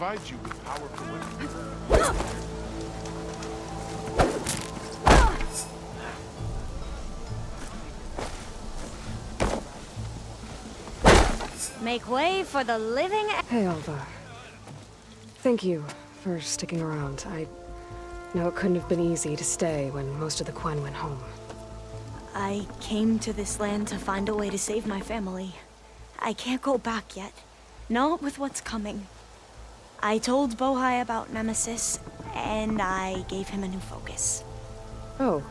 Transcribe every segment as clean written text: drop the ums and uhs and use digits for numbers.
provides you with powerful weapons. Make way for the living... Hey, Alva. Thank you for sticking around. I know it couldn't have been easy to stay when most of the Quen went home. I came to this land to find a way to save my family. I can't go back yet. Not with what's coming. I told Bohai about Nemesis, and I gave him a new focus. Oh.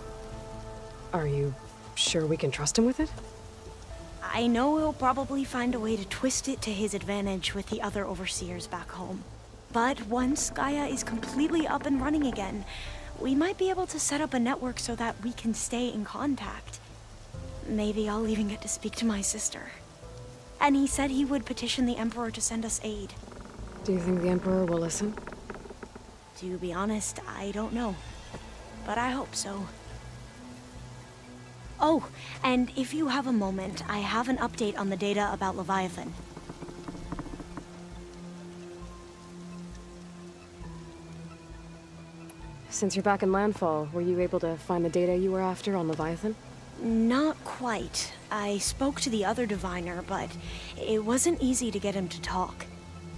Are you sure we can trust him with it? I know he'll probably find a way to twist it to his advantage with the other overseers back home. But once Gaia is completely up and running again, we might be able to set up a network so that we can stay in contact. Maybe I'll even get to speak to my sister. And he said he would petition the Emperor to send us aid. Do you think the Emperor will listen? To be honest, I don't know. But I hope so. Oh, and if you have a moment, I have an update on the data about Leviathan. Since you're back in Landfall, were you able to find the data you were after on Leviathan? Not quite. I spoke to the other diviner, but it wasn't easy to get him to talk.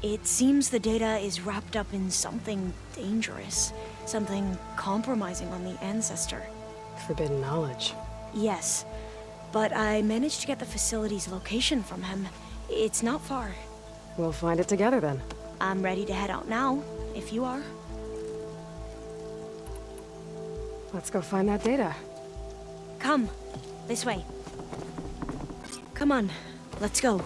It seems the data is wrapped up in something dangerous. Something compromising on the Ancestor. Forbidden knowledge. Yes, but I managed to get the facility's location from him. It's not far. We'll find it together then. I'm ready to head out now, if you are. Let's go find that data. Come, this way. Come on, let's go.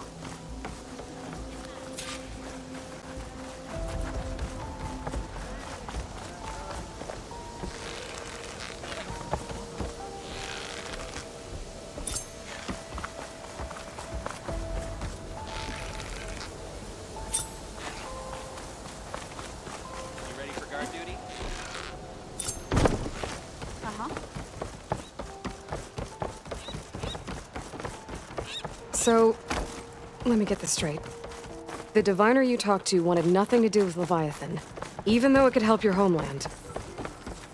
So, let me get this straight. The diviner you talked to wanted nothing to do with Leviathan, even though it could help your homeland.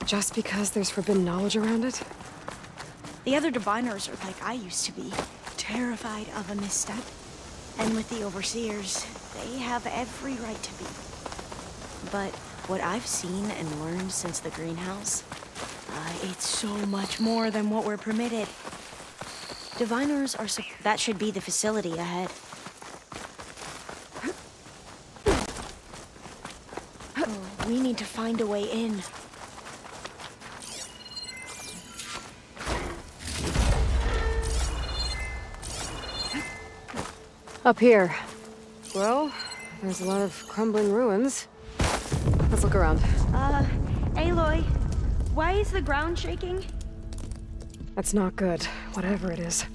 Just because there's forbidden knowledge around it? The other diviners are like I used to be, terrified of a misstep. And with the overseers, they have every right to be. But what I've seen and learned since the greenhouse, it's so much more than what we're permitted. Diviners are that should be the facility ahead. Oh, we need to find a way in. Up here. Well, there's a lot of crumbling ruins. Let's look around. Aloy, why is the ground shaking? That's not good, whatever it is.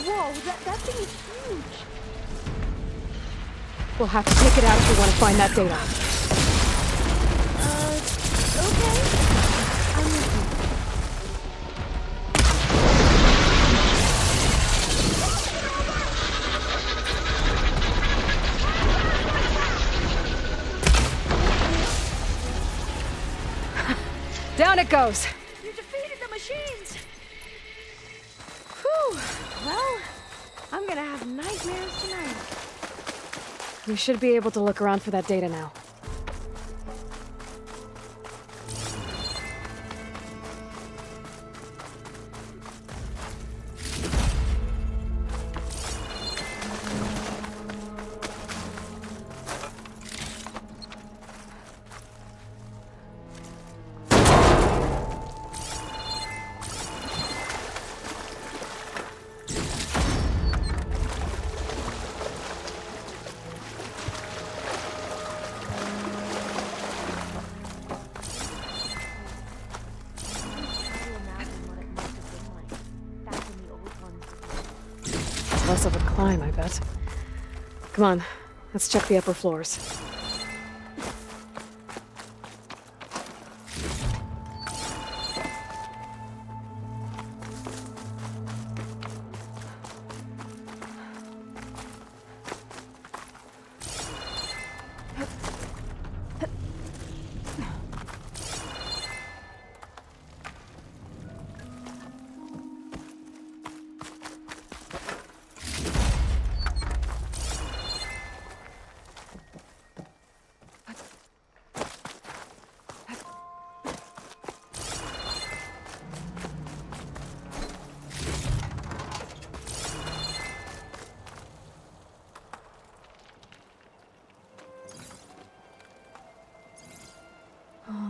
Whoa, that thing is huge! We'll have to take it out if we want to find that data. Okay. I'm with you. Down it goes! You defeated the machines! Whew. Well, I'm gonna have nightmares tonight. We should be able to look around for that data now. Less of a climb, I bet. Come on, let's check the upper floors.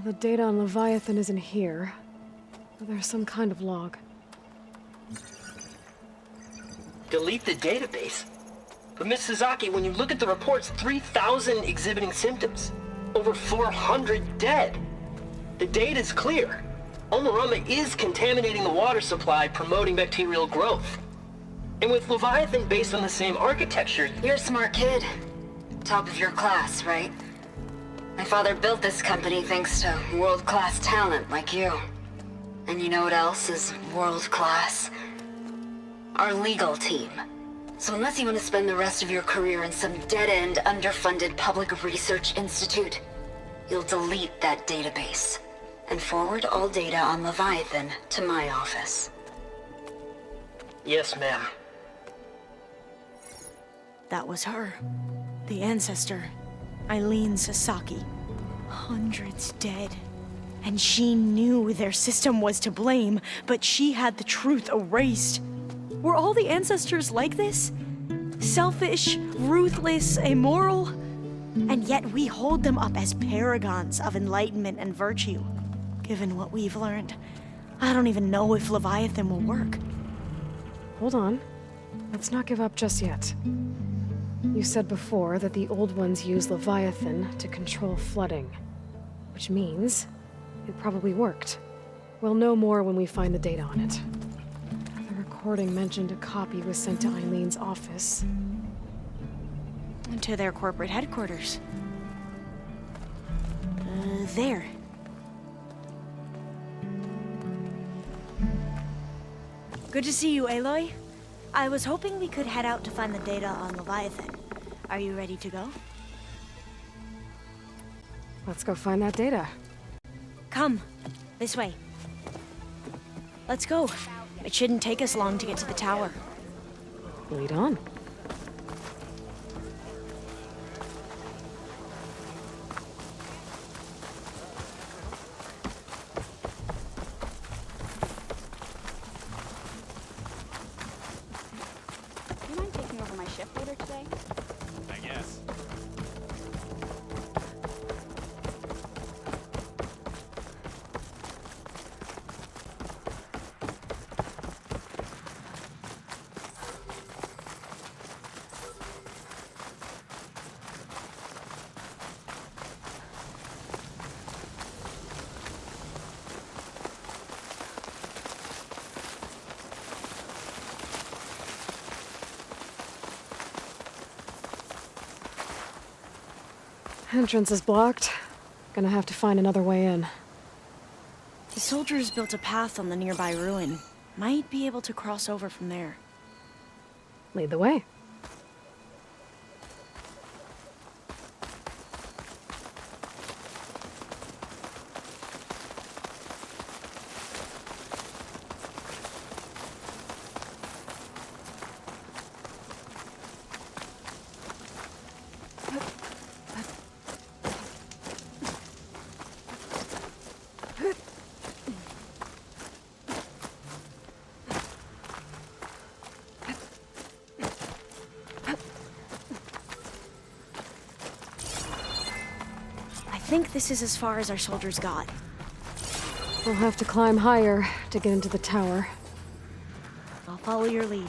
The data on Leviathan isn't here. But there's some kind of log. Delete the database? But Miss Sasaki, when you look at the reports, 3,000 exhibiting symptoms. Over 400 dead. The data's clear. Omarama is contaminating the water supply, promoting bacterial growth. And with Leviathan based on the same architecture... You're a smart kid. Top of your class, right? My father built this company thanks to world-class talent like you. And you know what else is world-class? Our legal team. So unless you want to spend the rest of your career in some dead-end, underfunded public research institute, you'll delete that database and forward all data on Leviathan to my office. Yes, ma'am. That was her. The ancestor. Eileen Sasaki. Hundreds dead. And she knew their system was to blame, but she had the truth erased. Were all the ancestors like this? Selfish, ruthless, immoral? And yet we hold them up as paragons of enlightenment and virtue. Given what we've learned, I don't even know if Leviathan will work. Hold on. Let's not give up just yet. You said before that the old ones use Leviathan to control flooding. Which means it probably worked. We'll know more when we find the data on it. The recording mentioned a copy was sent to Eileen's office. To their corporate headquarters. There. Good to see you, Aloy. I was hoping we could head out to find the data on Leviathan. Are you ready to go? Let's go find that data. Come. This way. Let's go. It shouldn't take us long to get to the tower. Lead on. Do you mind taking over my shift later today? I guess. Entrance is blocked. Gonna have to find another way in. The soldiers built a path on the nearby ruin. Might be able to cross over from there. Lead the way. I think this is as far as our soldiers got. We'll have to climb higher to get into the tower. I'll follow your lead.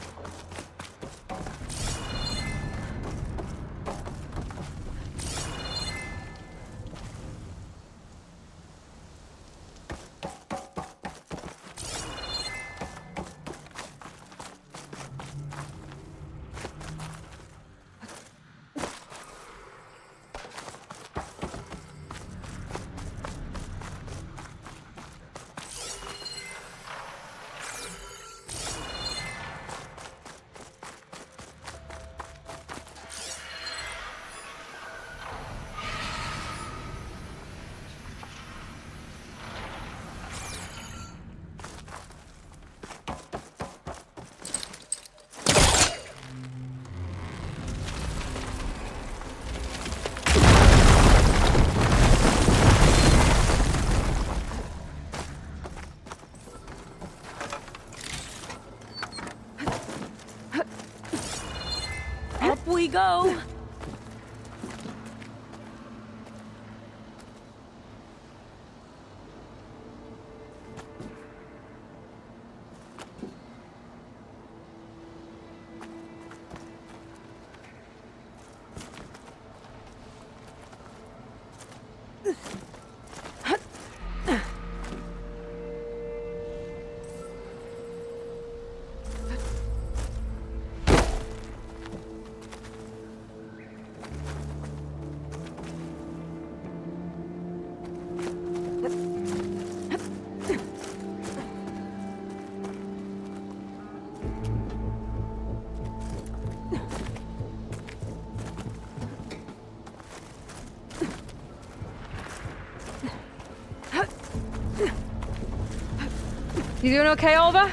You doing okay, Olva?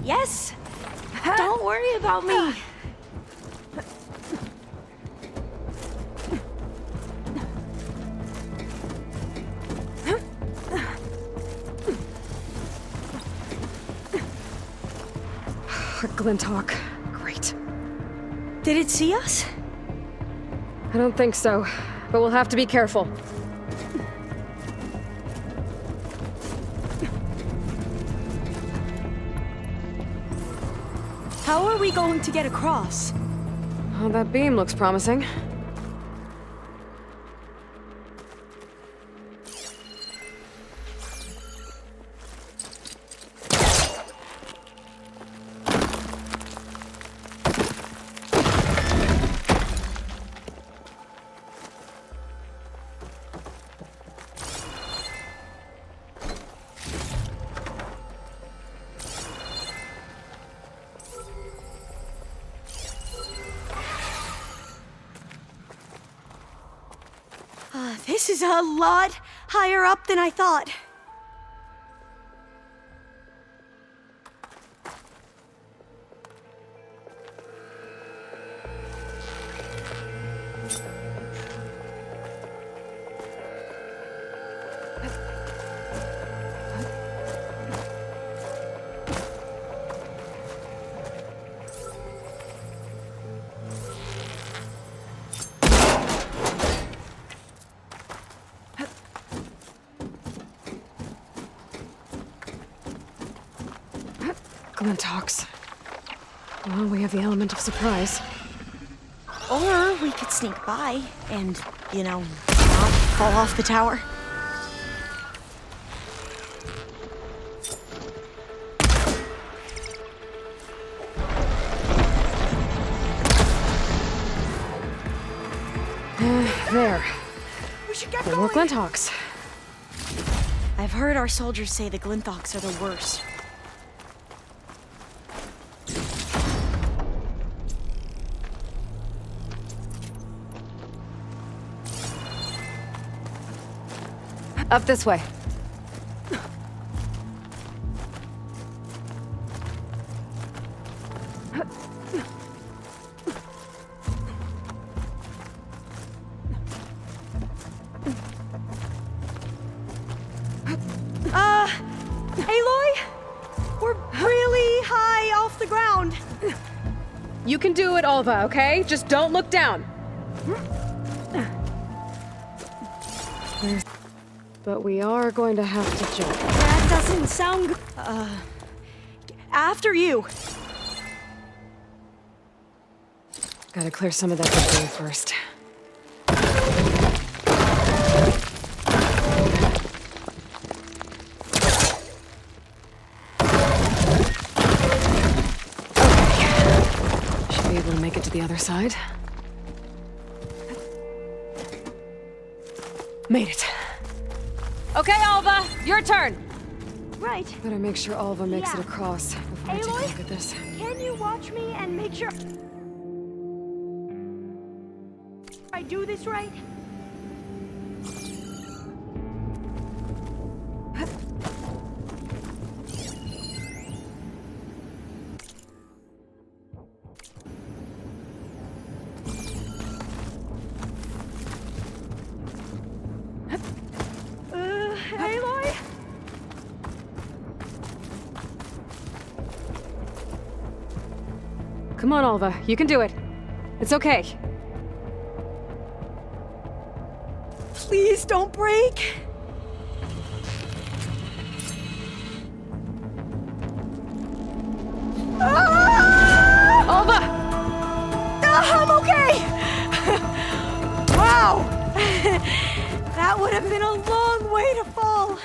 Yes. Don't worry about me. Glinthawk. Great. Did it see us? I don't think so, but we'll have to be careful. How are we going to get across? Oh, that beam looks promising. This is a lot higher up than I thought. Glinthawks. Well, we have the element of surprise. Or we could sneak by and, not fall off the tower. There. We should get No more going. Glinthawks. I've heard our soldiers say the Glinthawks are the worst. Up this way. Aloy? We're really high off the ground. You can do it, Olva, okay? Just don't look down. But we are going to have to jump. That doesn't sound good. After you. Gotta clear some of that debris first. Okay. Should be able to make it to the other side. Made it. Okay, Alva, your turn. Right. Better make sure Alva makes it across before I take a Aloy? look at this. Can you watch me and make sure I do this right? Aloy? Come on, Alva, you can do it. It's okay. Please don't break. Alva! I'm okay. Wow. That would have been a long way to fall.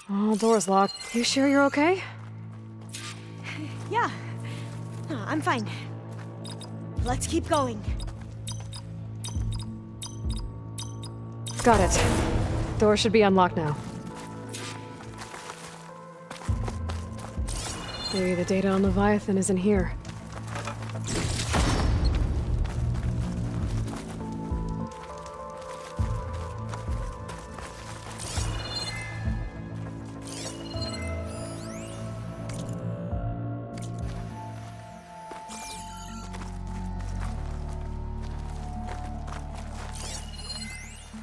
Oh, door's locked. You sure you're okay? Yeah. No, I'm fine. Let's keep going. Got it. Door should be unlocked now. Maybe the data on Leviathan is in here.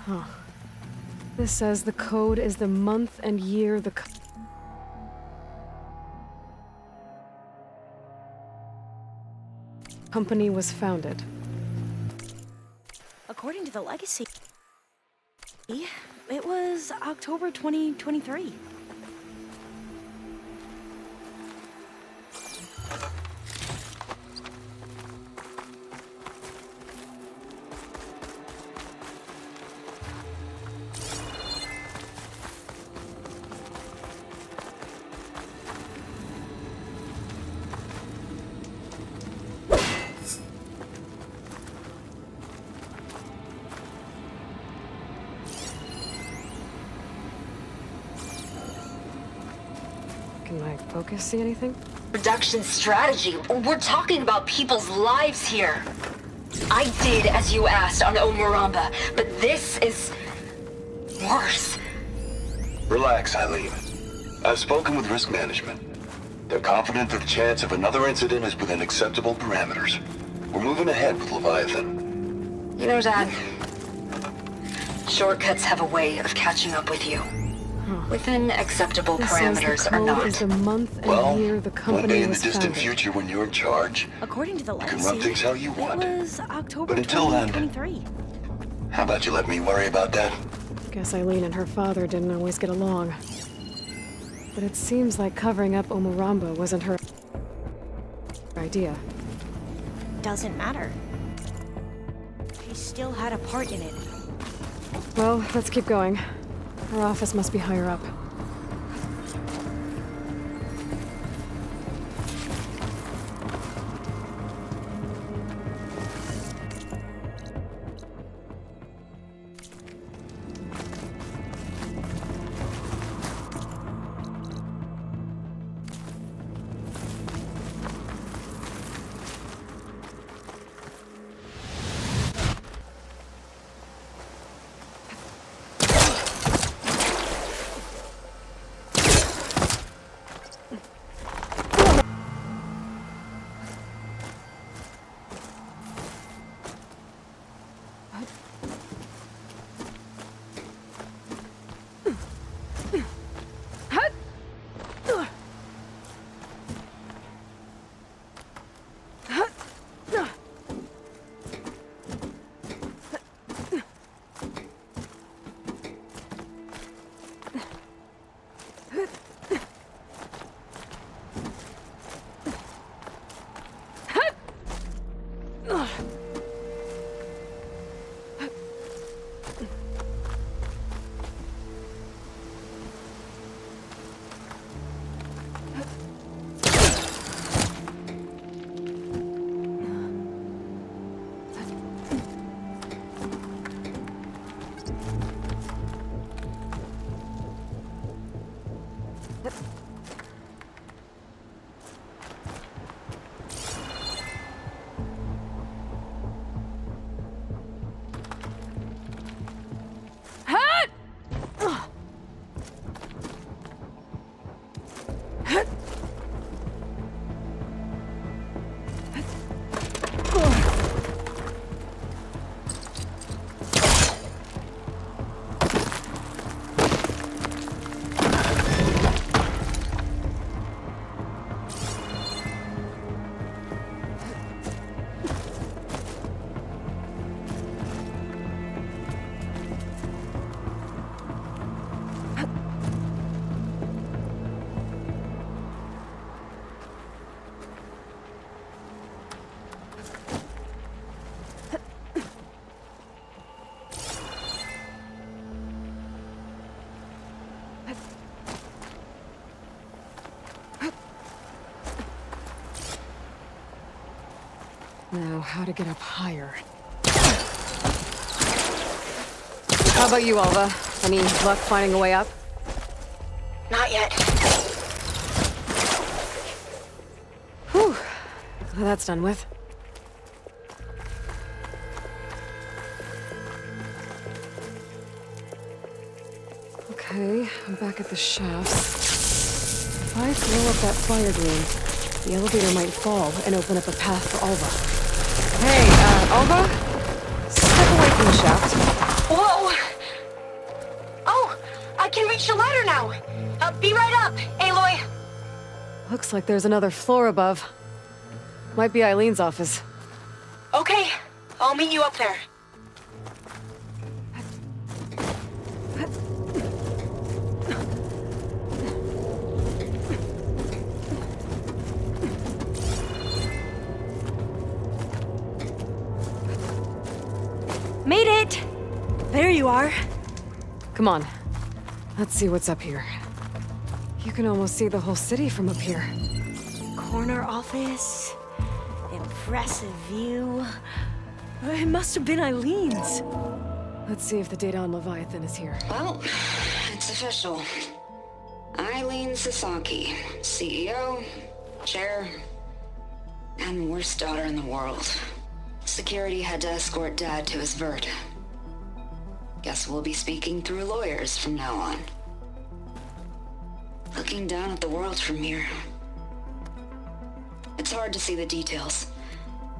Huh. This says the code is the month and year the company was founded. According to the legacy, it was October 2023. Can my focus see anything? Production strategy. We're talking about people's lives here. I did as you asked on Omuramba, but this is worse. Relax, Eileen. I've spoken with risk management. They're confident that the chance of another incident is within acceptable parameters. We're moving ahead with Leviathan. You know, Dad, shortcuts have a way of catching up with you. Within acceptable This says the parameters or code not. is the month and Well, year the one company day in the was distant founded. future when you're in charge, According to the you legacy, can run things how you want. it was October But until then- 2023. How about you let me worry about that? Guess Eileen and her father didn't always get along. But it seems like covering up Omuramba wasn't her idea. Doesn't matter. She still had a part in it. Well, let's keep going. Her office must be higher up. Now, how to get up higher. How about you, Alva? Any luck finding a way up? Not yet. Whew. Well, that's done with. Okay, I'm back at the shafts. If I throw up that fire dream, the elevator might fall and open up a path for Alva. Hey, Alva? Step away from the shaft. Whoa! Oh, I can reach the ladder now. Be right up, Aloy. Looks like there's another floor above. Might be Eileen's office. Okay, I'll meet you up there. Made it! There you are. Come on. Let's see what's up here. You can almost see the whole city from up here. Corner office. Impressive view. It must have been Eileen's. Let's see if the data on Leviathan is here. Well, it's official. Eileen Sasaki, CEO, chair, and worst daughter in the world. Security had to escort Dad to his vert. Guess we'll be speaking through lawyers from now on. Looking down at the world from here. It's hard to see the details.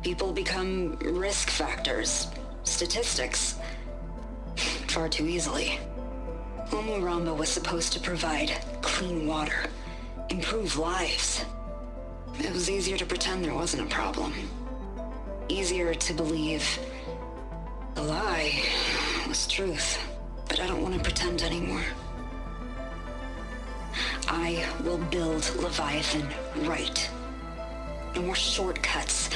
People become risk factors, statistics, far too easily. Omuramba was supposed to provide clean water, improve lives. It was easier to pretend there wasn't a problem. Easier to believe the lie was truth, but I don't want to pretend anymore. I will build Leviathan right. No more shortcuts,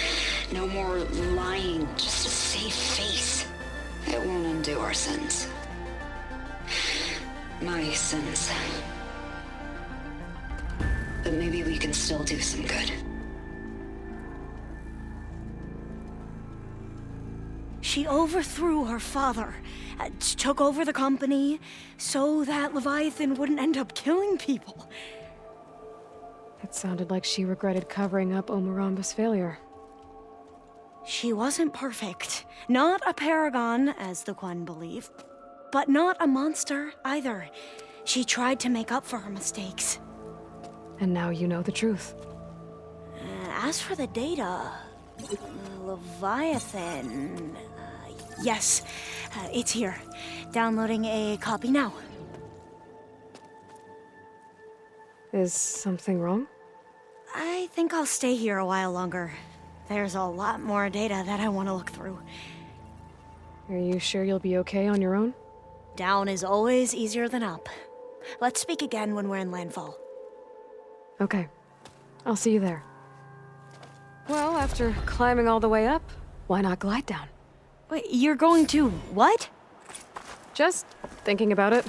no more lying, just to save face. It won't undo our sins. My sins. But maybe we can still do some good. She overthrew her father, took over the company, so that Leviathan wouldn't end up killing people. It sounded like she regretted covering up Omuramba's failure. She wasn't perfect. Not a paragon, as the Quan believe, but not a monster either. She tried to make up for her mistakes. And now you know the truth. As for the data, Leviathan... yes, it's here. Downloading a copy now. Is something wrong? I think I'll stay here a while longer. There's a lot more data that I want to look through. Are you sure you'll be okay on your own? Down is always easier than up. Let's speak again when we're in landfall. Okay. I'll see you there. Well, after climbing all the way up, why not glide down? Wait, you're going to what? Just thinking about it.